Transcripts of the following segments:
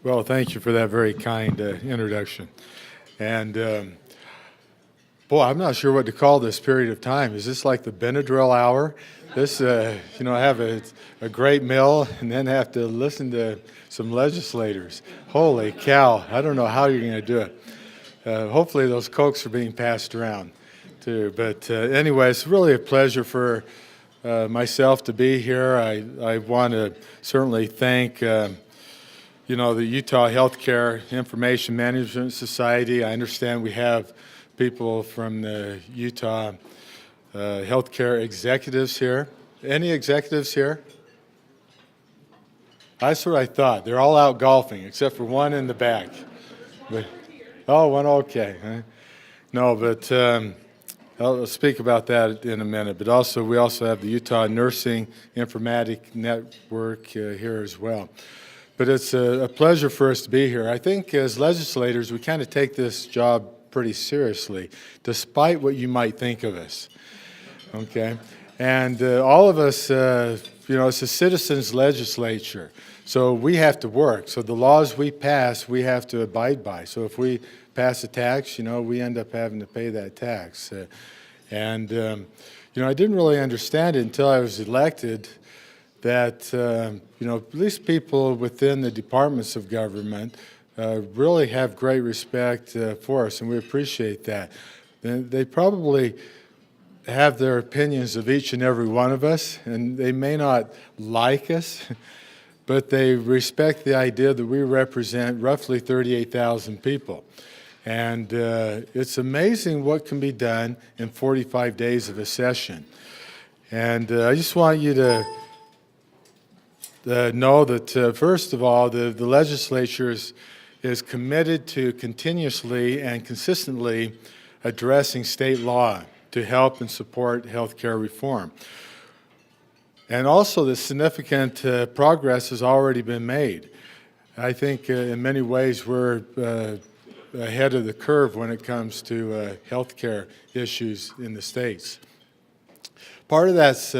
Well, thank you for that very kind introduction. And boy, I'm not sure what to call this period of time. Is this like the Benadryl hour? This, have a great meal and then have to listen to some legislators. Holy cow! I don't know how you're going to do it. Hopefully, those Cokes are being passed around too. But anyway, it's really a pleasure for myself to be here. I want to certainly thank. The Utah Healthcare Information Management Society. I understand we have people from the Utah healthcare executives here. Any executives here? That's what I thought. They're all out golfing except for one in the back. But, one okay. No, but I'll speak about that in a minute. But we also have the Utah Nursing Informatic Network here as well. But it's a pleasure for us to be here. I think as legislators, we kind of take this job pretty seriously, despite what you might think of us, okay? And all of us, it's a citizens' legislature, so we have to work. So the laws we pass, we have to abide by. So if we pass a tax, we end up having to pay that tax. I didn't really understand it until I was elected that at least people within the departments of government really have great respect for us, and we appreciate that. They probably have their opinions of each and every one of us, and they may not like us, but they respect the idea that we represent roughly 38,000 people. And it's amazing what can be done in 45 days of a session. And I just want you to know that, first of all, the legislature is committed to continuously and consistently addressing state law to help and support healthcare reform. And also, the significant progress has already been made. I think in many ways we're ahead of the curve when it comes to healthcare issues in the states. Part of that's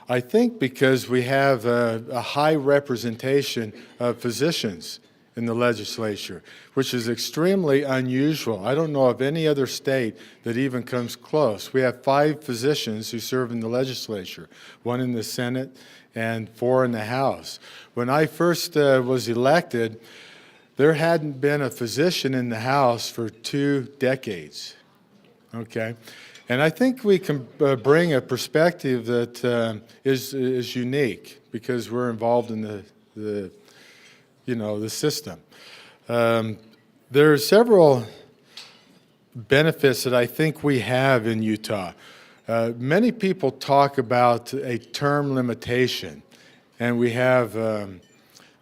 I think because we have a high representation of physicians in the legislature, which is extremely unusual. I don't know of any other state that even comes close. We have 5 physicians who serve in the legislature, 1 in the Senate and 4 in the House. When I first was elected, there hadn't been a physician in the House for 2 decades, okay? And I think we can bring a perspective that is unique because we're involved in the system. There are several benefits that I think we have in Utah. Many people talk about a term limitation, and we have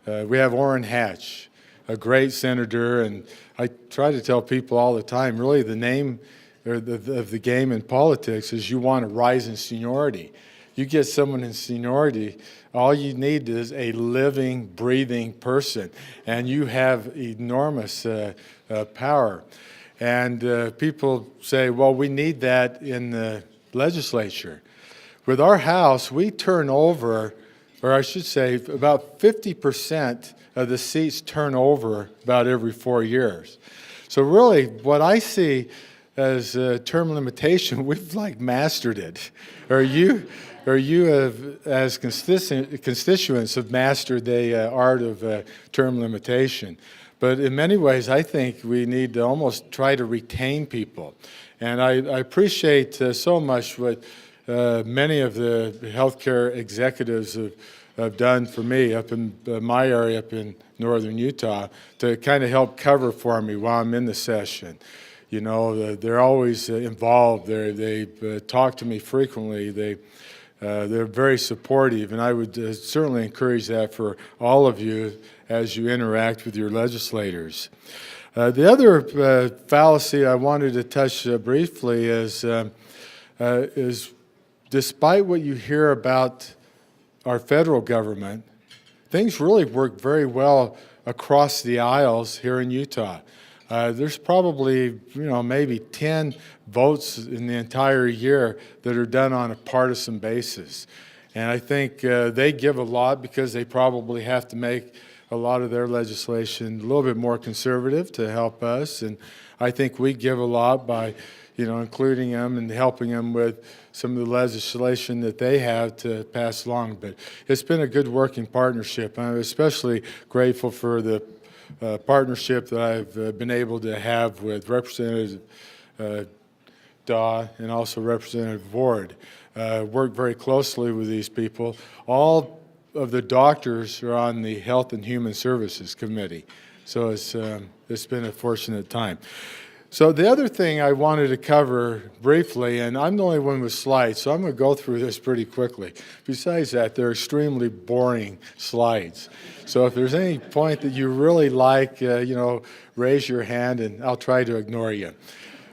Orrin Hatch, a great senator, and I try to tell people all the time, really the name of the game in politics is you want to rise in seniority. You get someone in seniority, all you need is a living, breathing person, and you have enormous power. And people say, well, we need that in the legislature. With our House, we turn over, or I should say, about 50% of the seats turn over about every 4 years. So really, what I see as a term limitation, we've like mastered it. Or you have, as constituents, have mastered the art of term limitation. But in many ways, I think we need to almost try to retain people. And I appreciate so much what many of the healthcare executives have done for me up in my area, up in northern Utah, to kind of help cover for me while I'm in the session. You know, they're always involved. They talk to me frequently. They're very supportive, and I would certainly encourage that for all of you as you interact with your legislators. The other fallacy I wanted to touch briefly is despite what you hear about our federal government, things really work very well across the aisles here in Utah. There's probably, maybe 10 votes in the entire year that are done on a partisan basis. And I think they give a lot because they probably have to make a lot of their legislation a little bit more conservative to help us, and I think we give a lot by, including them and helping them with some of the legislation that they have to pass along. But it's been a good working partnership. I'm especially grateful for the partnership that I've been able to have with Representative Daw and also Representative Ward. Work very closely with these people. All of the doctors are on the Health and Human Services Committee, so it's been a fortunate time. So the other thing I wanted to cover briefly, and I'm the only one with slides, so I'm going to go through this pretty quickly. Besides that, they're extremely boring slides. So if there's any point that you really like, raise your hand and I'll try to ignore you.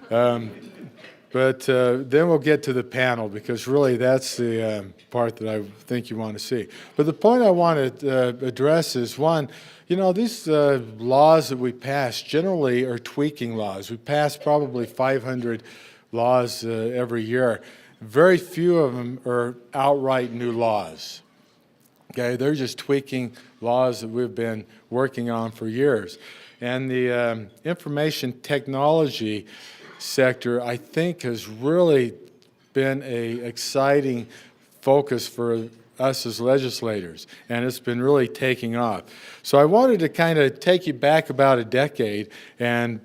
But then we'll get to the panel, because really that's the part that I think you want to see. But the point I want to address is, one, these laws that we pass generally are tweaking laws. We pass probably 500 laws every year. Very few of them are outright new laws. Okay, they're just tweaking laws that we've been working on for years. And the information technology sector, I think, has really been an exciting focus for us as legislators, and it's been really taking off. So I wanted to kind of take you back about a decade, and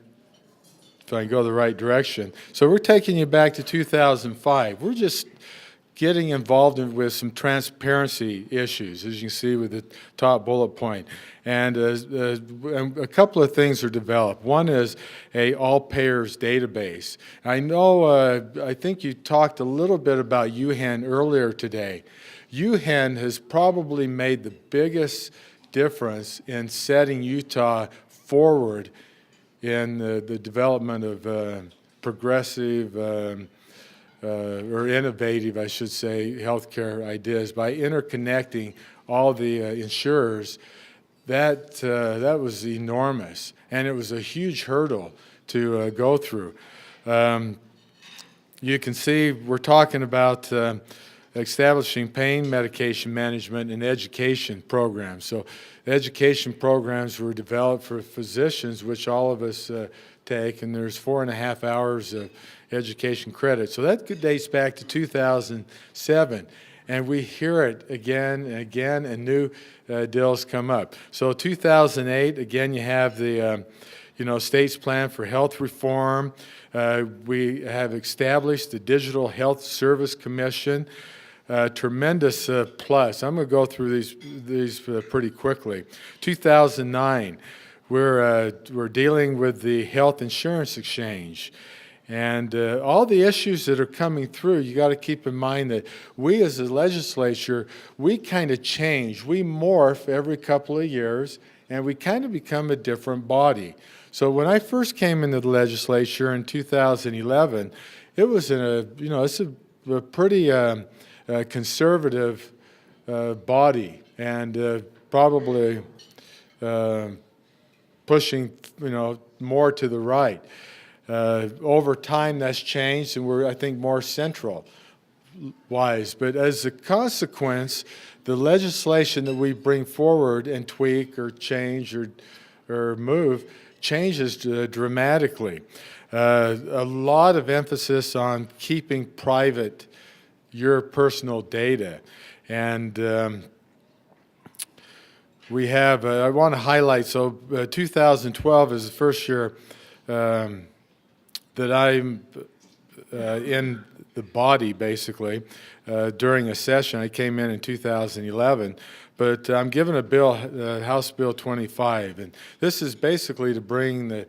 if I can go the right direction. So we're taking you back to 2005. We're just getting involved with some transparency issues, as you can see with the top bullet point. And a couple of things are developed. One is a all-payers database. I think you talked a little bit about UHIMSS earlier today. UHIMSS has probably made the biggest difference in setting Utah forward in the development of progressive or innovative, I should say, healthcare ideas by interconnecting all the insurers. That was enormous, and it was a huge hurdle to go through. You can see we're talking about establishing pain medication management and education programs. So education programs were developed for physicians, which all of us take, and there's 4.5 hours of education credit. So that dates back to 2007. And we hear it again and again, and new deals come up. So 2008, again, you have the state's plan for health reform. We have established the Digital Health Service Commission. Tremendous plus. I'm going to go through these pretty quickly. 2009, we're dealing with the Health Insurance Exchange. And all the issues that are coming through, you got to keep in mind that we as a legislature, we kind of change. We morph every couple of years, and we kind of become a different body. So when I first came into the legislature in 2011, it was it's a pretty conservative body, and probably pushing more to the right. Over time, that's changed, and we're, I think, more central-wise. But as a consequence, the legislation that we bring forward and tweak or change or move changes dramatically. A lot of emphasis on keeping private your personal data. And we have, I want to highlight, so 2012 is the first year that I'm in the body, basically, during a session. I came in 2011, but I'm given a bill, House Bill 25, and this is basically to bring the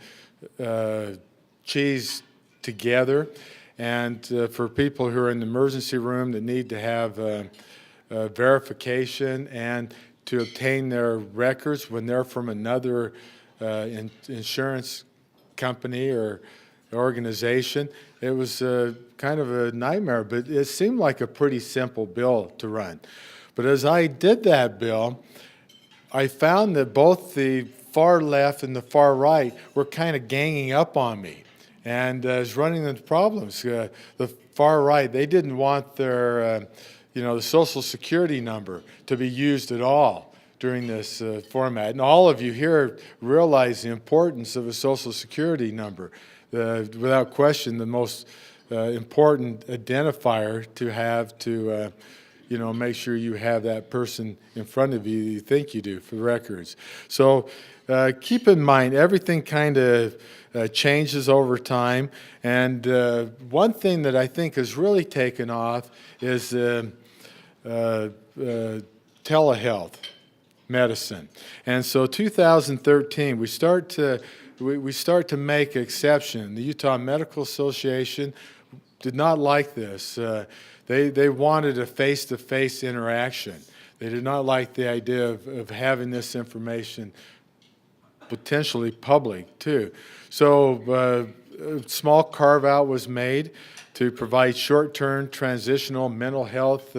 cheese together, and for people who are in the emergency room that need to have verification and to obtain their records when they're from another insurance company or organization. It was kind of a nightmare, but it seemed like a pretty simple bill to run. But as I did that bill, I found that both the far left and the far right were kind of ganging up on me, and I was running into problems. The far right, they didn't want their, the Social Security number to be used at all during this format. And all of you here realize the importance of a Social Security number. Without question, the most important identifier to have to make sure you have that person in front of you think you do for the records. So keep in mind, everything kind of changes over time. And one thing that I think has really taken off is telehealth medicine. And so 2013, we start to make exception. The Utah Medical Association did not like this. They wanted a face-to-face interaction. They did not like the idea of having this information potentially public, too. So a small carve-out was made to provide short-term transitional mental health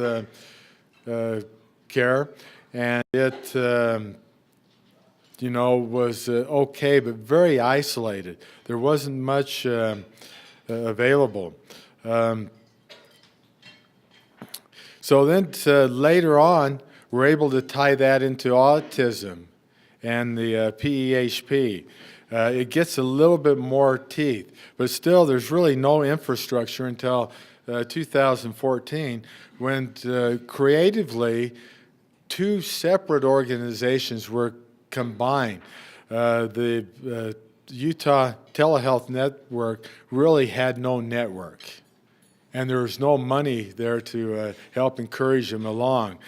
care, and it was okay, but very isolated. There wasn't much available. So then later on, we're able to tie that into autism and the PEHP. It gets a little bit more teeth, but still there's really no infrastructure until 2014 when creatively two separate organizations were combined. The Utah Telehealth Network really had no network, and there was no money there to help encourage them along.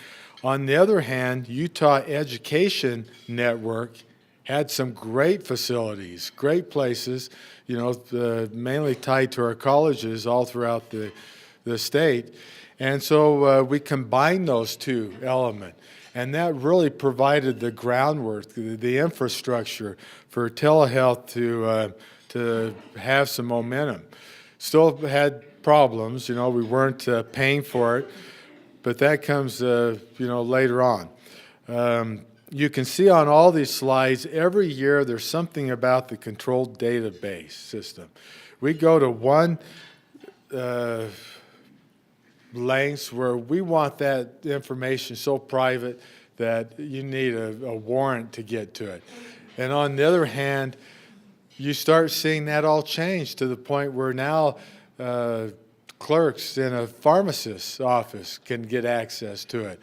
On the other hand, Utah Education Network had some great facilities, great places, mainly tied to our colleges all throughout the state. And so we combined those two elements, and that really provided the groundwork, the infrastructure for telehealth to have some momentum. Still had problems, we weren't paying for it, but that comes, later on. You can see on all these slides, every year there's something about the controlled database system. We go to one lengths where we want that information so private that you need a warrant to get to it. And on the other hand, you start seeing that all change to the point where now clerks in a pharmacist's office can get access to it.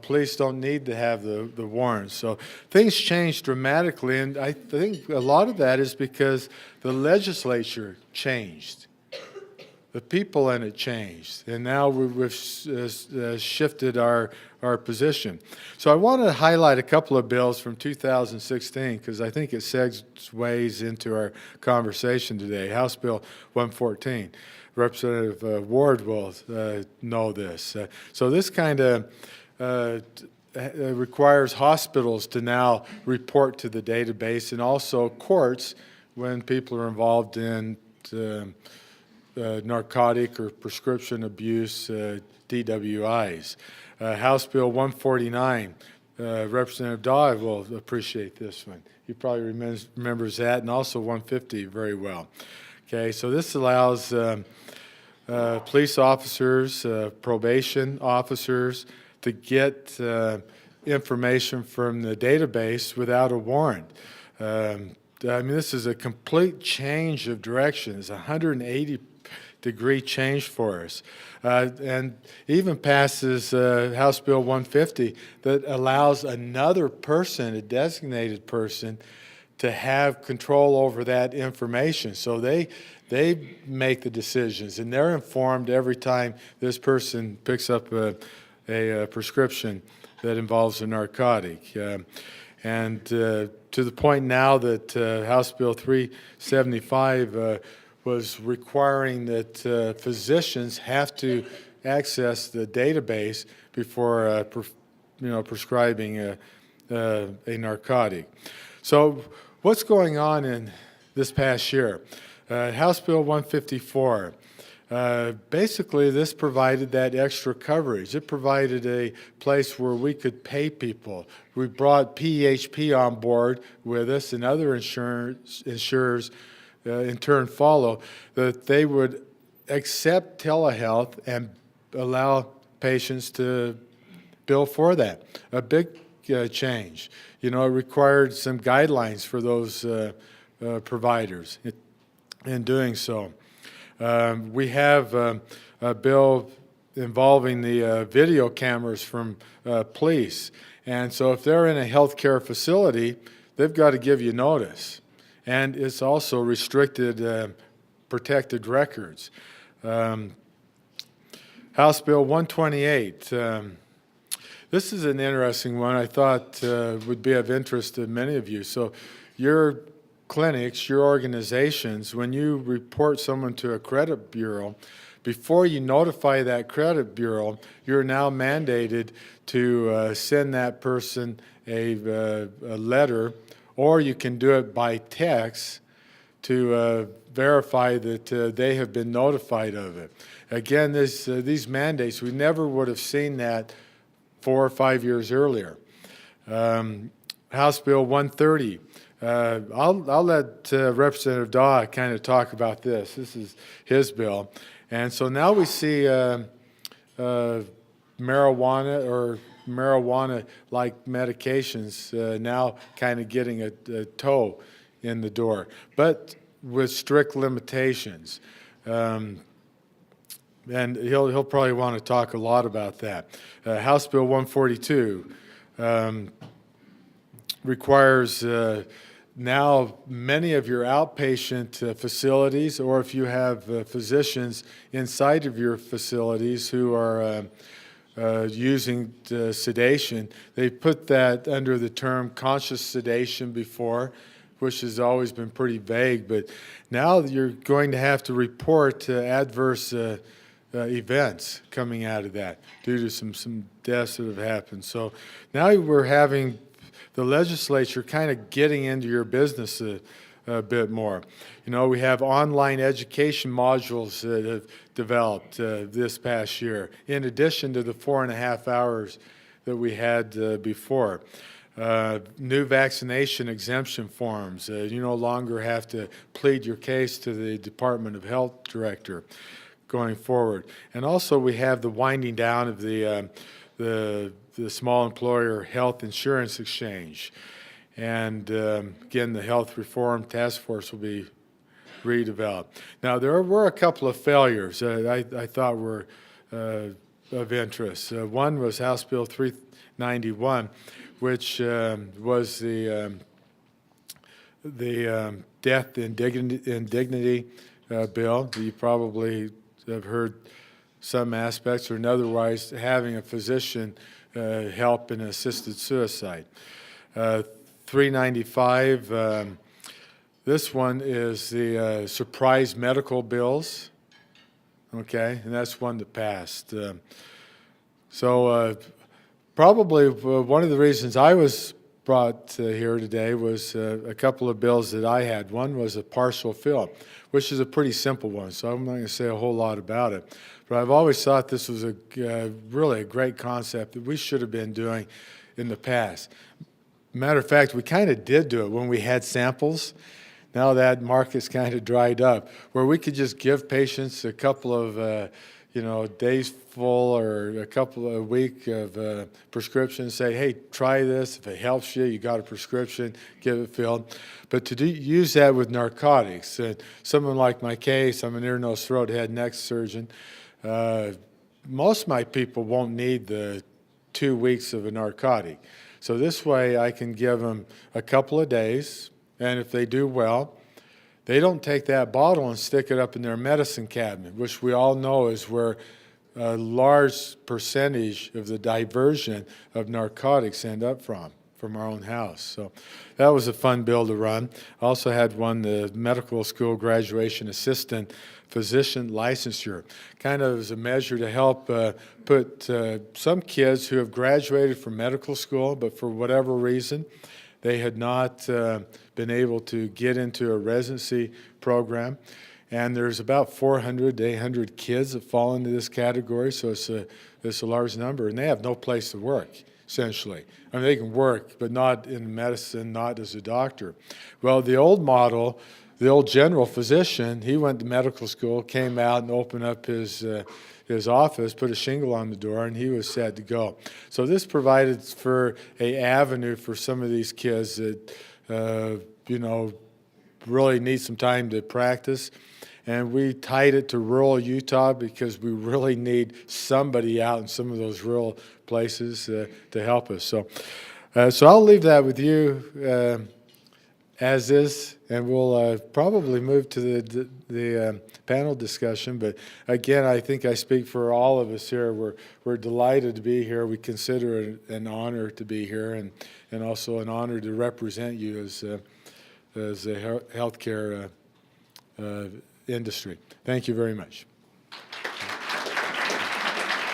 Police don't need to have the warrants. So things changed dramatically, and I think a lot of that is because the legislature changed. The people in it changed, and now we've shifted our position. So I want to highlight a couple of bills from 2016 because I think it segues into our conversation today. House Bill 114. Representative Ward will know this. So this kind of requires hospitals to now report to the database, and also courts when people are involved in narcotic or prescription abuse, DWIs. House Bill 149, Representative Dawe will appreciate this one. He probably remembers that, and also 150 very well. Okay, so this allows police officers, probation officers to get information from the database without a warrant. This is a complete change of direction. It's a 180-degree change for us. And even passes House Bill 150 that allows another person, a designated person, to have control over that information. So they make the decisions, and they're informed every time this person picks up a prescription that involves a narcotic. And to the point now that House Bill 375 was requiring that physicians have to access the database before prescribing a narcotic. So what's going on in this past year? House Bill 154. Basically, this provided that extra coverage. It provided a place where we could pay people. We brought PEHP on board with us, and other insurers in turn follow, that they would accept telehealth and allow patients to bill for that. A big change. You know, it required some guidelines for those providers in doing so. We have a bill involving the video cameras from police. And so if they're in a healthcare facility, they've got to give you notice. And it's also restricted protected records. House Bill 128. This is an interesting one I thought would be of interest to many of you. So your clinics, your organizations, when you report someone to a credit bureau, before you notify that credit bureau, you're now mandated to send that person a letter, or you can do it by text to verify that they have been notified of it. Again, these mandates, we never would have seen that 4 or 5 years earlier. House Bill 130. I'll let Representative Daw kind of talk about this. This is his bill. And so now we see marijuana or marijuana-like medications now kind of getting a toe in the door, but with strict limitations. And he'll probably want to talk a lot about that. House Bill 142 requires now many of your outpatient facilities, or if you have physicians inside of your facilities who are using sedation, they put that under the term conscious sedation before, which has always been pretty vague, but now you're going to have to report adverse events coming out of that due to some deaths that have happened. So now we're having the legislature kind of getting into your business a bit more. You know, we have online education modules that have developed this past year, in addition to the 4.5 hours that we had before. New vaccination exemption forms. You no longer have to plead your case to the Department of Health director going forward. And also we have the winding down of the small employer health insurance exchange. And again, the health reform task force will be redeveloped. Now, there were a couple of failures I thought were of interest. One was House Bill 391, which was the death indignity bill. You probably have heard some aspects, or otherwise having a physician help in assisted suicide. 395, this one is the surprise medical bills, okay, and that's one that passed. Probably one of the reasons I was brought here today was a couple of bills that I had. One was a partial fill, which is a pretty simple one, so I'm not going to say a whole lot about it. But I've always thought this was really a great concept that we should have been doing in the past. Matter of fact, we kind of did do it when we had samples. Now that market's kind of dried up, where we could just give patients a couple of days full or a couple of week of prescriptions, say, hey, try this. If it helps you, you got a prescription, get it filled. But to use that with narcotics, someone like my case, I'm an ear, nose, throat, head, neck surgeon. Most of my people won't need the 2 weeks of a narcotic. So this way I can give them a couple of days, and if they do well, they don't take that bottle and stick it up in their medicine cabinet, which we all know is where a large percentage of the diversion of narcotics end up from our own house. So that was a fun bill to run. I also had one, the medical school graduation assistant physician licensure, kind of as a measure to help put some kids who have graduated from medical school, but for whatever reason, they had not been able to get into a residency program. And there's about 400 to 800 kids that fall into this category, so it's a large number, and they have no place to work, essentially. I mean, they can work, but not in medicine, not as a doctor. Well, the old model, the old general physician, he went to medical school, came out and opened up his his office, put a shingle on the door, and he was set to go. So this provided for an avenue for some of these kids that, really need some time to practice. And we tied it to rural Utah because we really need somebody out in some of those rural places to help us. So I'll leave that with you as is, and we'll probably move to the panel discussion. But again, I think I speak for all of us here. We're delighted to be here. We consider it an honor to be here, and also an honor to represent you as a healthcare industry. Thank you very much.